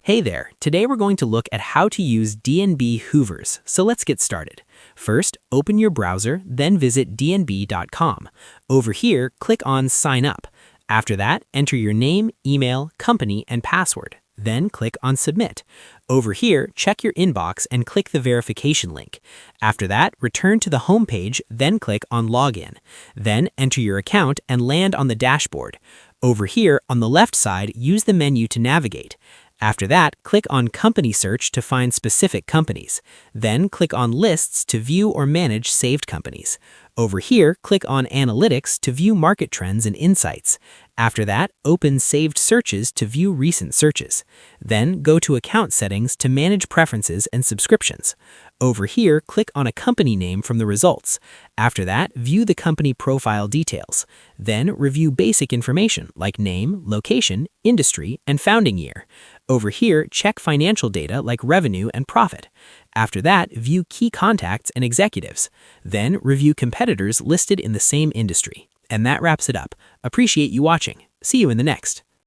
Hey there, today we're going to look at how to use D&B Hoovers, so let's get started. First, open your browser, then visit dnb.com. Over here, click on Sign Up. After that, enter your name, email, company, and password. Then click on Submit. Over here, check your inbox and click the verification link. After that, return to the home page, then click on Login. Then enter your account and land on the dashboard. Over here, on the left side, use the menu to navigate. After that, click on Company Search to find specific companies. Then click on Lists to view or manage saved companies. Over here, click on Analytics to view market trends and insights. After that, open Saved Searches to view recent searches. Then go to Account Settings to manage preferences and subscriptions. Over here, click on a company name from the results. After that, view the company profile details. Then review basic information like name, location, industry, and founding year. Over here, check financial data like revenue and profit. After that, view key contacts and executives. Then review competitors listed in the same industry. And that wraps it up. Appreciate you watching. See you in the next.